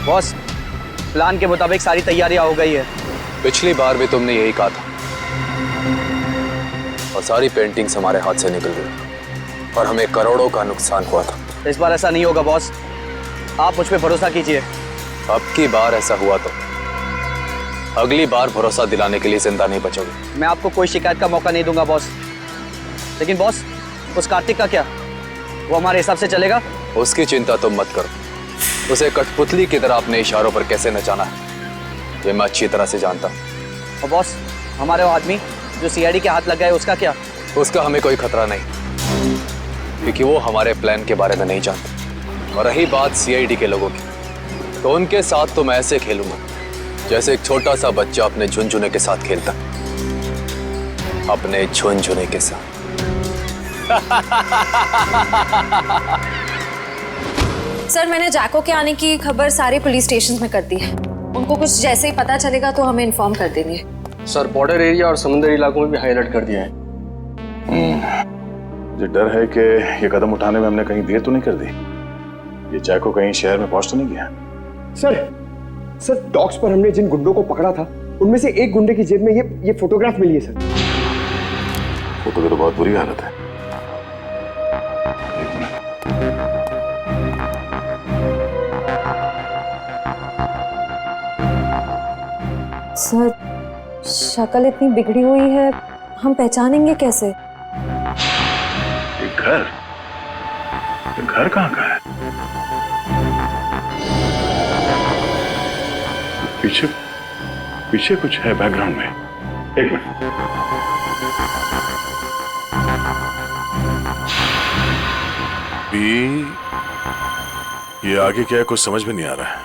Boss, plan के मुताबिक सारी तैयारियां हो गई है। पिछली बार भी तुमने यही कहा था और सारी पेंटिंग्स हमारे हाथ से निकल गई और हमें करोड़ों का नुकसान हुआ था। इस बार ऐसा नहीं होगा बॉस, आप मुझ पे भरोसा कीजिए। अब की बार ऐसा हुआ तो अगली बार भरोसा दिलाने के लिए जिंदा नहीं बचोगे। मैं आपको कोई शिकायत का मौका नहीं दूंगा बॉस। लेकिन बॉस, उस कार्तिक का क्या? वो हमारे हिसाब से चलेगा? उसकी चिंता तुम मत करो। उसे कठपुतली की तरह अपने इशारों पर कैसे नचाना है ये मैं अच्छी तरह से जानता हूँ। और बॉस, हमारे वो आदमी जो सीआईडी के हाथ लग गए, उसका क्या? उसका हमें कोई खतरा नहीं, क्योंकि वो हमारे प्लान के बारे में नहीं जानते। और रही बात सीआईडी के लोगों की, तो उनके साथ तो मैं ऐसे खेलूंगा जैसे एक छोटा सा बच्चा अपने झुनझुने के साथ खेलता। अपने झुनझुने के साथ। सर, मैंने जैको के आने की खबर सारे पुलिस स्टेशन में कर दी है। उनको कुछ जैसे ही पता चलेगा तो हमें इन्फॉर्म कर देंगे। सर, बॉर्डर एरिया और समुद्री इलाकों में भी हाई अलर्ट कर दिया है। मुझे डर है कि ये कदम उठाने में हमने कहीं देर तो नहीं कर दी। ये जैको कहीं शहर में पहुंच तो नहीं गया? सर डॉक्स पर हमने जिन गुंडों को पकड़ा था उनमें से एक गुंडे की जेब में ये फोटोग्राफ मिली है सर। फोटो की तो बहुत बुरी हालत है। एक मिनट। सर, शक्ल इतनी बिगड़ी हुई है, हम पहचानेंगे कैसे? ये घर कहाँ का है? पीछे कुछ है बैकग्राउंड में। एक मिनट। ये आगे क्या है कुछ समझ में नहीं आ रहा है।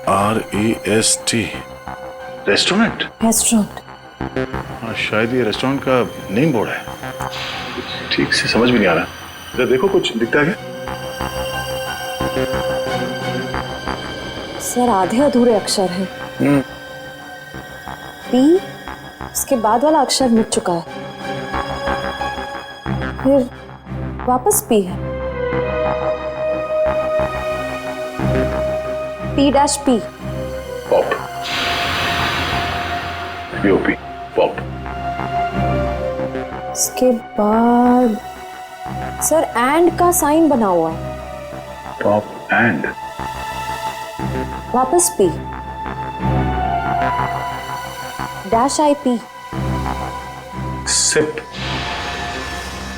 PREST restaurant. हाँ, शायद ये रेस्टोरेंट का नेम बोर्ड है। ठीक से समझ में नहीं आ रहा। जरा देखो कुछ दिखता है क्या? सर, आधे अधूरे अक्षर हैं। पी, उसके बाद वाला अक्षर मिट चुका है, फिर वापस पी है। P-P। पॉप। POP। पॉप। उसके बाद सर एंड का साइन बना हुआ है। Pop and. वापस P. -IP। Sip.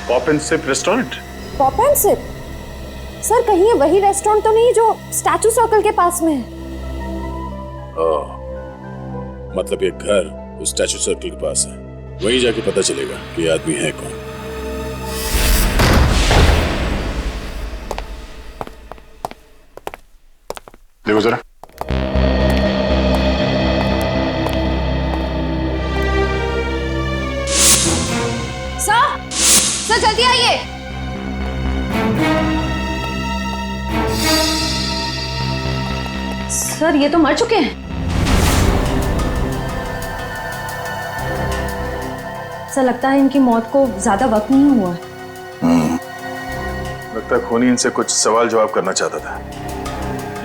Pop and sip restaurant. Pop and sip. Sir, कहीं ये वही रेस्टोरेंट तो नहीं जो स्टैचू सर्कल के पास में है? मतलब ये घर उस स्टैचू सर्कल के पास है। वहीं जाके पता चलेगा कि ये आदमी है कौन। देखो जरा। सर जल्दी आइए। सर, ये तो मर चुके हैं। सर, लगता है इनकी मौत को ज्यादा वक्त नहीं हुआ है। लगता है खूनी इनसे कुछ सवाल जवाब करना चाहता था।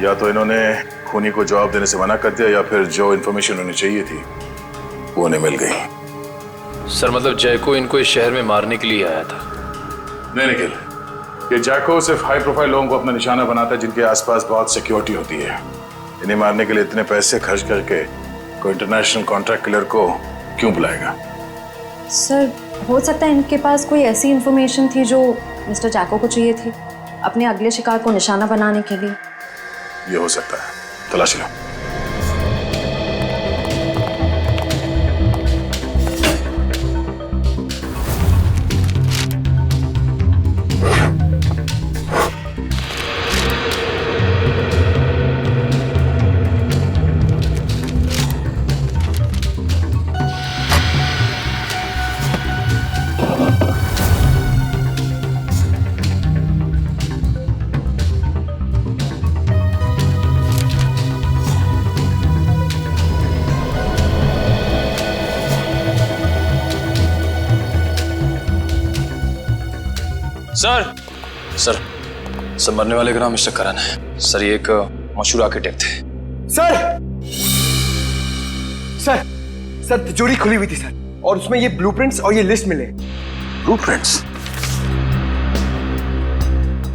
या तो इन्होंने खूनी को जवाब देने से मना कर दिया या फिर जो इन्फॉर्मेशन उन्हें चाहिए थी वो उन्हें मिल गई। सर, मतलब जैको इनको इस शहर में मारने के लिए आया था? नहीं निखिल, ये जैको सिर्फ हाई प्रोफाइल लोगों को अपना निशाना बनाता है जिनके आसपास बहुत सिक्योरिटी होती है। इन्हें मारने के लिए इतने पैसे खर्च करके कोई इंटरनेशनल कॉन्ट्रैक्ट किलर को क्यों बुलाएगा? सर, हो सकता है इनके पास कोई ऐसी इंफॉर्मेशन थी जो मिस्टर जैको को चाहिए थी अपने अगले शिकार को निशाना बनाने के लिए। ये हो सकता है, तलाशी लो। सर, सर, सब मरने वाले का नाम मिस्टर करण है सर। ये एक मशहूर आर्किटेक्ट थे। सर सर सर तिजोरी खुली हुई थी सर, और उसमें ये ब्लूप्रिंट्स और ये लिस्ट मिले। ब्लूप्रिंट्स?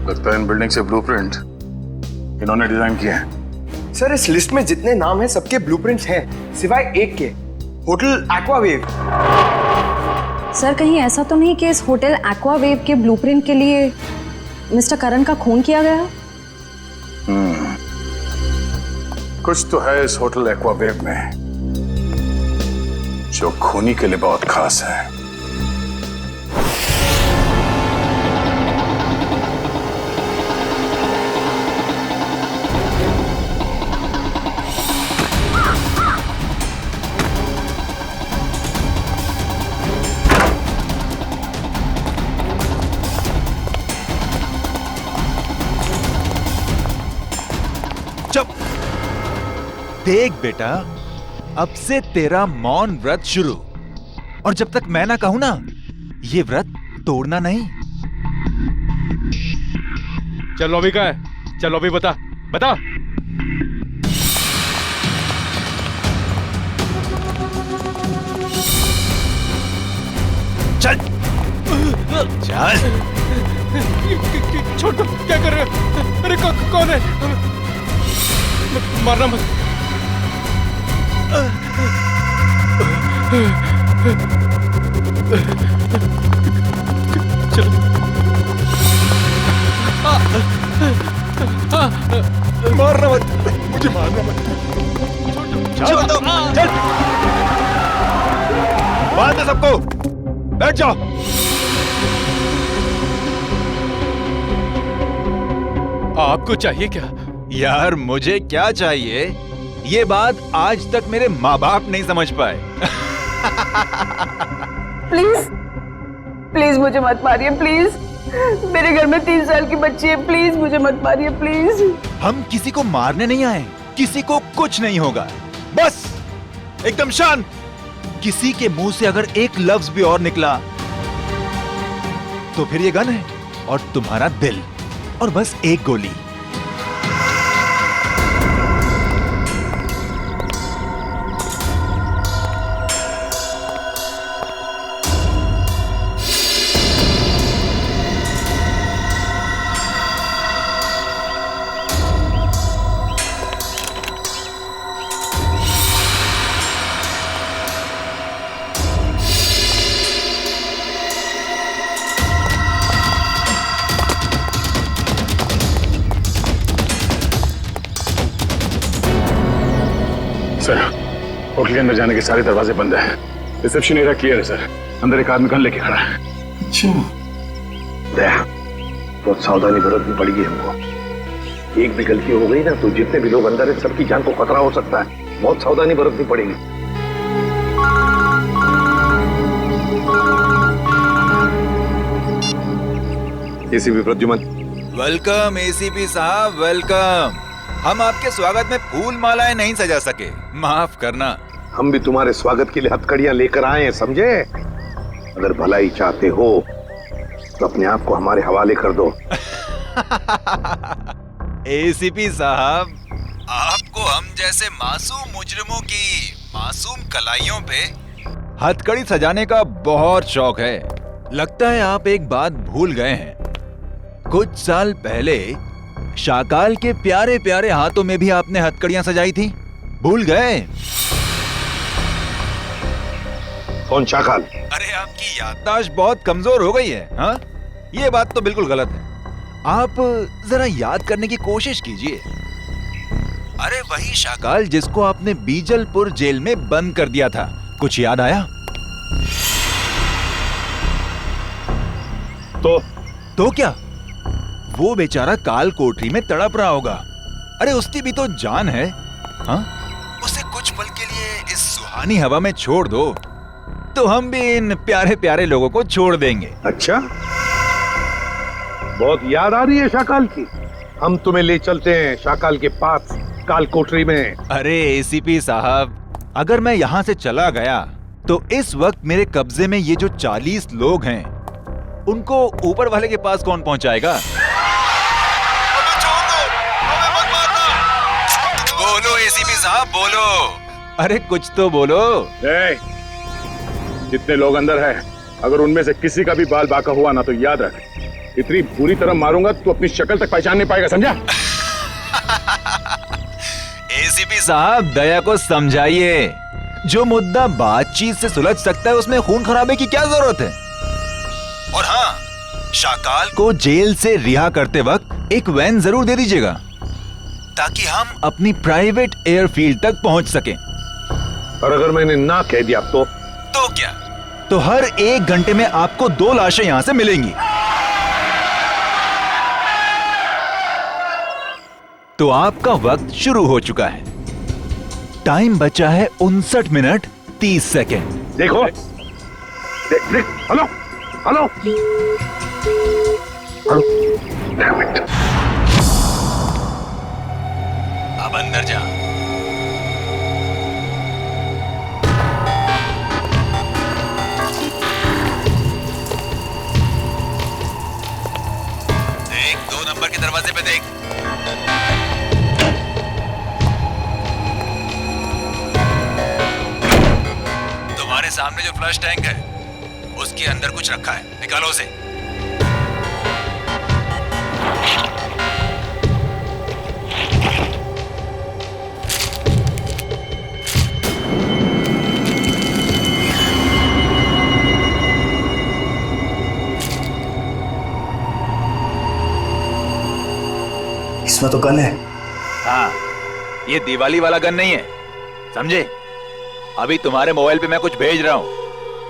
लगता है इन बिल्डिंग से ब्लूप्रिंट इन्होंने डिजाइन किए हैं। सर इस लिस्ट में जितने नाम हैं सबके ब्लूप्रिंट्स हैं सिवाय एक के, होटल एक्वावेव। सर कहीं ऐसा तो नहीं कि इस होटल एक्वावेव के ब्लूप्रिंट के लिए मिस्टर करण का खून किया गया? कुछ तो है इस होटल एक्वावेव में जो खूनी के लिए बहुत खास है। देख बेटा, अब से तेरा मौन व्रत शुरू, और जब तक मैं ना कहूं ना, ये व्रत तोड़ना नहीं। चल अभी का है, चल अभी बता बता। चल चल। छोड़ दो, क्या कर रहे हो? अरे कौन है? मारना मत। चलो। मारना मत, मुझे मारना मत। छोड़ दो, चल। बांध दे सबको, बैठ जाओ। आपको चाहिए क्या? यार मुझे क्या चाहिए, ये बात आज तक मेरे माँ बाप नहीं समझ पाए। प्लीज प्लीज मुझे मत मारिए, प्लीज। मेरे घर में 3 साल की बच्ची है, प्लीज मुझे मत मारिए, प्लीज। हम किसी को मारने नहीं आए, किसी को कुछ नहीं होगा, बस एकदम शांत। किसी के मुंह से अगर एक लफ्ज भी और निकला तो फिर ये गन है और तुम्हारा दिल, और बस एक गोली। सर होटल के अंदर जाने के सारे दरवाजे बंद हैं। रिसेप्शन एरिया क्लियर है सर। अंदर एक आदमी गन लेके खड़ा है। दया, बहुत सावधानी बरतनी पड़ेगी हमको। एक भी गलती हो गई ना तो जितने भी लोग अंदर हैं सबकी जान को खतरा हो सकता है। बहुत सावधानी बरतनी पड़ेगी। एसीपी प्रद्युमन। वेलकम एसीपी साहब, वेलकम। हम आपके स्वागत में फूल मालाएं नहीं सजा सके, माफ करना। हम भी तुम्हारे स्वागत के लिए हथकड़ियां लेकर आए हैं, समझे? अगर भलाई चाहते हो तो अपने आप को हमारे हवाले कर दो। एसीपी साहब, आपको हम जैसे मासूम मुजरिमों की मासूम कलाइयों पे हथकड़ी सजाने का बहुत शौक है। लगता है आप एक बात भूल गए हैं। कुछ साल पहले शाकाल के प्यारे प्यारे हाथों में भी आपने हथकड़ियां सजाई थी, भूल गए? कौन शाकाल? अरे आपकी याददाश्त बहुत कमजोर हो गई है। हाँ, ये बात तो बिल्कुल गलत है। आप जरा याद करने की कोशिश कीजिए। अरे वही शाकाल जिसको आपने बीजलपुर जेल में बंद कर दिया था, कुछ याद आया? तो क्या? वो बेचारा काल कोठरी में तड़प रहा होगा। अरे उसकी भी तो जान है। हाँ, उसे कुछ पल के लिए इस सुहानी हवा में छोड़ दो तो हम भी इन प्यारे प्यारे लोगों को छोड़ देंगे। अच्छा, बहुत याद आ रही है शाकाल की। हम तुम्हें ले चलते हैं शाकाल के पास काल कोठरी में। अरे एसीपी साहब, अगर मैं यहाँ से चला गया तो इस वक्त मेरे कब्जे में ये जो 40 लोग हैं उनको ऊपर वाले के पास कौन पहुंचाएगा? एसीपी साहब बोलो। अरे कुछ तो बोलो। जितने लोग अंदर हैं, अगर उनमें से किसी का भी बाल बांका हुआ ना तो याद रख, इतनी बुरी तरह मारूंगा तू अपनी शक्ल तक पहचान नहीं पाएगा, समझा? एसीपी साहब दया को समझाइए। जो मुद्दा बातचीत से सुलझ सकता है उसमें खून खराबे की क्या जरूरत है। और हाँ, शाकाल को जेल से रिहा करते वक्त एक वैन जरूर दे दीजिएगा ताकि हम अपनी प्राइवेट एयरफील्ड तक पहुंच सकें। और अगर मैंने ना कह दिया तो क्या? तो हर 1 घंटे में आपको 2 लाशें यहां से मिलेंगी। तो आपका वक्त शुरू हो चुका है। टाइम बचा है 59 मिनट 30 सेकेंड। देखो, देख, hello hello hello, Damn it. अब अंदर जा। देख, 2 नंबर के दरवाजे पे देख। तुम्हारे सामने जो फ्लश टैंक है उसके अंदर कुछ रखा है, निकालो उसे। इसमें तो गन है। हाँ, ये दिवाली वाला गन नहीं है, समझे? अभी तुम्हारे मोबाइल पे मैं कुछ भेज रहा हूँ,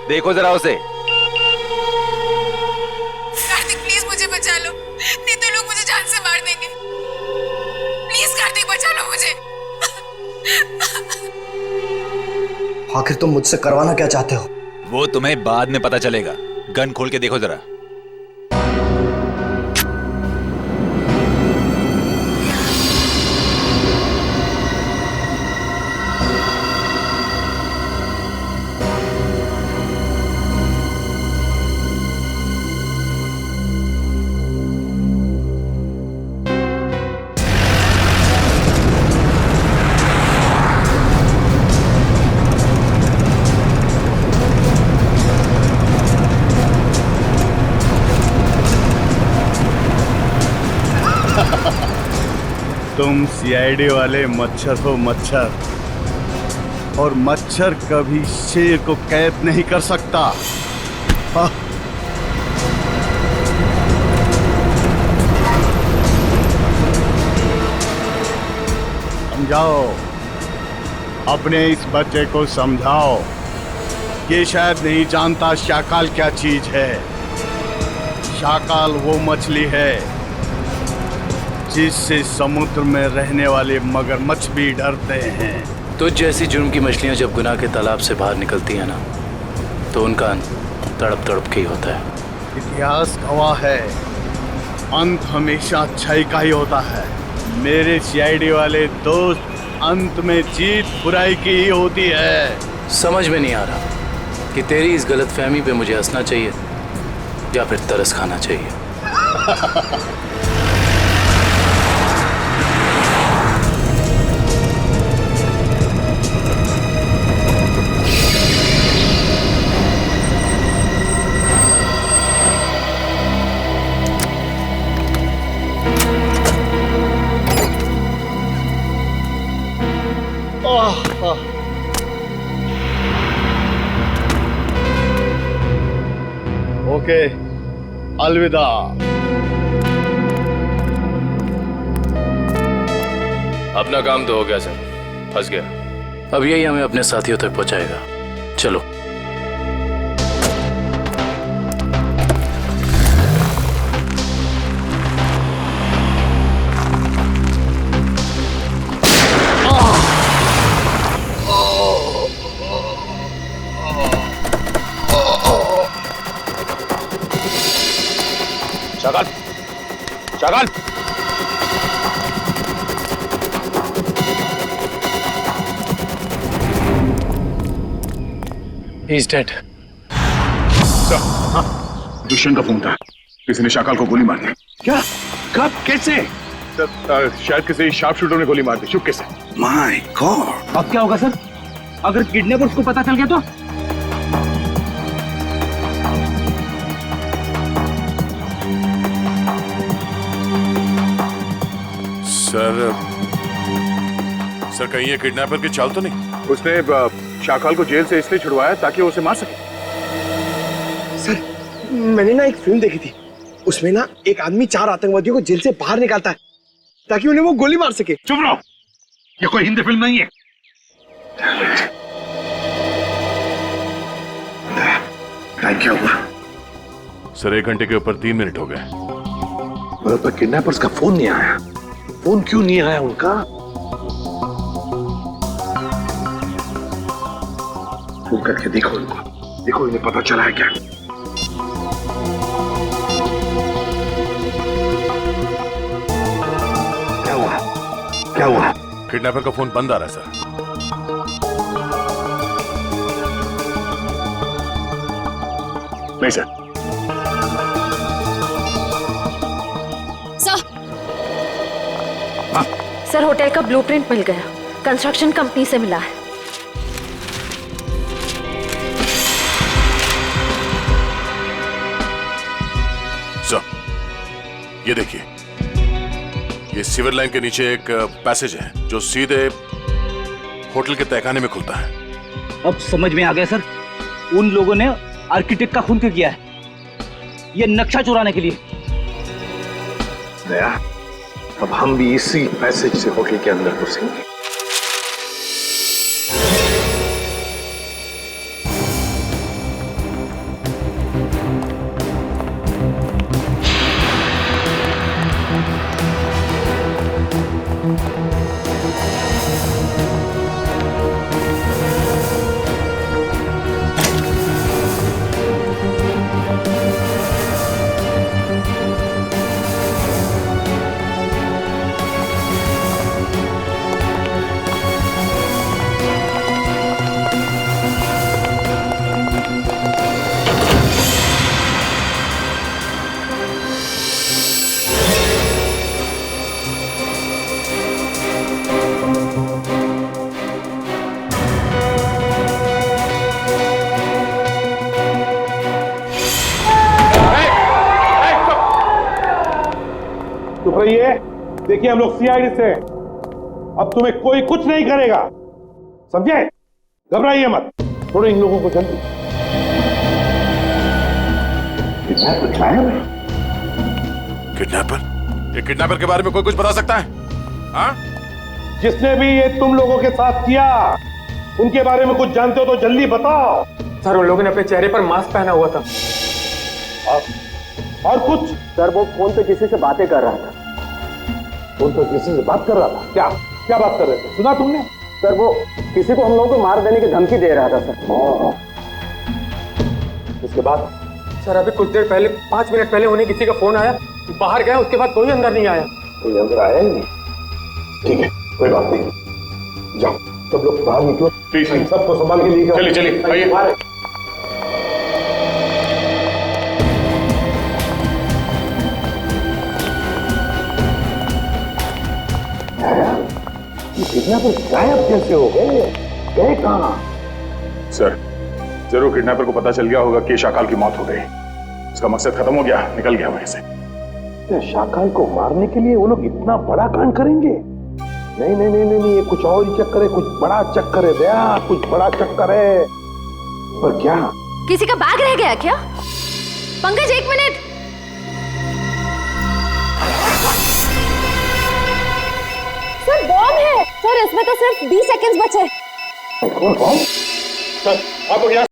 देखो जरा उसे। कार्तिक प्लीज मुझे बचा लो, नहीं तो लोग मुझे जान से मार देंगे। प्लीज कार्तिक बचा लो मुझे। आखिर तुम मुझसे करवाना क्या चाहते हो? वो तुम्हें बाद में पता चलेगा। गन खोल के देखो जरा। तुम सीआईडी वाले मच्छर हो, मच्छर। और मच्छर कभी शेर को कैद नहीं कर सकता। हाँ। समझाओ, अपने इस बच्चे को समझाओ। ये शायद नहीं जानता शाकाल क्या चीज है। शाकाल वो मछली है जिससे समुद्र में रहने वाले मगरमच्छ भी डरते हैं। तो जैसी जुर्म की मछलियां जब गुनाह के तालाब से बाहर निकलती हैं ना, तो उनका अंत तड़प तड़प के ही होता है। इतिहास गवाह है, अंत हमेशा अच्छाई का ही होता है। मेरे सीआईडी वाले दोस्त, अंत में जीत बुराई की ही होती है। समझ में नहीं आ रहा कि तेरी इस गलतफहमी पे मुझे हंसना चाहिए या फिर तरस खाना चाहिए। ओके, अलविदा। अपना काम तो हो गया सर, फंस गया। अब यही हमें अपने साथियों तक पहुंचाएगा। चलो। Shakaal, Shakaal, He's dead. दुष्यंत का फोन था, किसी ने शाकाल को गोली मार दी। क्या? कब? कैसे? शायद किसी शार्प शूटर ने गोली मार दी चुपके से। My God. अब क्या होगा सर? अगर किडनैपर्स को पता चल गया तो? सर कहीं ये किडनैपर की चाल तो नहीं? उसने शाकाल को जेल से इसलिए छुड़वाया ताकि वो उसे मार सके। सर मैंने ना एक फिल्म देखी थी, उसमें ना एक आदमी 4 आतंकवादियों को जेल से बाहर निकालता है ताकि उन्हें वो गोली मार सके। चुप रहो, ये कोई हिंदी फिल्म नहीं है। टाइम क्या हुआ? सर 1 घंटे के ऊपर 3 मिनट हो गए। पर किडनैपर्स का फोन नहीं आया। फोन क्यों नहीं आया उनका? फोन करके देखो इनको, देखो इन्हें पता चला है क्या? क्या हुआ? क्या हुआ? किडनैपर का फोन बंद आ रहा है सर। नहीं सर। सर होटल का ब्लूप्रिंट मिल गया, कंस्ट्रक्शन कंपनी से मिला है। सर ये देखिए, ये सीवर लाइन के नीचे एक पैसेज है जो सीधे होटल के तहखाने में खुलता है। अब समझ में आ गया सर, उन लोगों ने आर्किटेक्ट का खून क्यों किया है? ये नक्शा चुराने के लिए। दया, अब हम भी इसी पैसेज से होटल के अंदर घुसेंगे। रहिए, देखिए हम लोग सीआईडी से, अब तुम्हें कोई कुछ नहीं करेगा, समझे? घबराइए मत, थोड़े इन लोगों को जल्दी। किडनैपर? ये किडनैपर के बारे में कोई कुछ बता सकता है? हाँ? जिसने भी ये तुम लोगों के साथ किया, उनके बारे में कुछ जानते हो तो जल्दी बताओ। सर उन लोगों ने अपने चेहरे पर मास्क पहना हुआ था। और कुछ? सर वो फोन पे किसी से बातें कर रहा था। फोन पे किसी से बात कर रहा था? क्या क्या बात कर रहे थे, सुना तुमने? सर वो किसी को हम लोगों को मार देने की धमकी दे रहा था सर। उसके बाद? सर अभी कुछ देर पहले, 5 मिनट पहले उन्हें किसी का फोन आया, बाहर गए, उसके बाद कोई अंदर नहीं आया। कोई अंदर आया ही नहीं? ठीक है, कोई बात नहीं, जाओ सब लोग बाहर निकलो, सबको संभाल के लिए जाओ। चलिए चलिए आइए। किडनैपर गायब कैसे हो गए? गए कहाँ? सर जरूर किडनैपर को पता चल गया होगा कि शाकाल की मौत हो गई, उसका मकसद खत्म हो गया, निकल गया वहीं से। शाकाल को मारने के लिए वो लोग इतना बड़ा कांड करेंगे? नहीं नहीं नहीं नहीं, ये कुछ और ही चक्कर है, कुछ बड़ा चक्कर है दया, कुछ बड़ा चक्कर है। पर क्या? किसी का बैग रह गया क्या? पंकज 1 मिनट। सर बॉम्ब है सर, इसमें तो सिर्फ 20 सेकंड्स बचे। सर आप लोग यहाँ